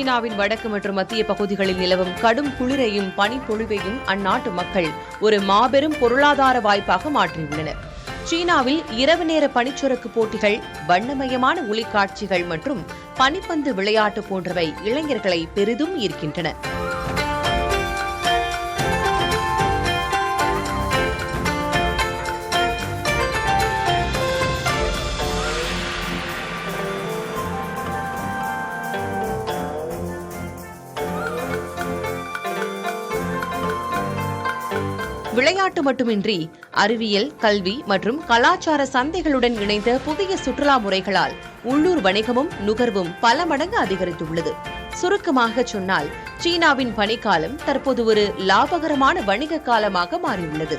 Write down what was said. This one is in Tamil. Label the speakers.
Speaker 1: சீனாவின் வடக்கு மற்றும் மத்திய பகுதிகளில் நிலவும் கடும் குளிரையும் பனிப்பொழிவையும் அந்நாட்டு மக்கள் ஒரு மாபெரும் பொருளாதார வாய்ப்பாக மாற்றியுள்ளனர். சீனாவில் இரவு நேர பனிச்சறுக்கு போட்டிகள், வண்ணமயமான ஒளிக்காட்சிகள் மற்றும் பனிப்பந்து விளையாட்டு போன்றவை இளைஞர்களை பெரிதும் ஈர்க்கின்றன. விளையாட்டு மட்டுமின்றி அறிவியல், கல்வி மற்றும் கலாச்சார சந்தைகளுடன் இணைந்த புதிய சுற்றுலா முறைகளால் உள்ளூர் வணிகமும் நுகர்வும் பல மடங்கு அதிகரித்துள்ளது. சுருக்கமாக சொன்னால், சீனாவின் பனிக்காலம் தற்போது ஒரு லாபகரமான வணிக காலமாக மாறியுள்ளது.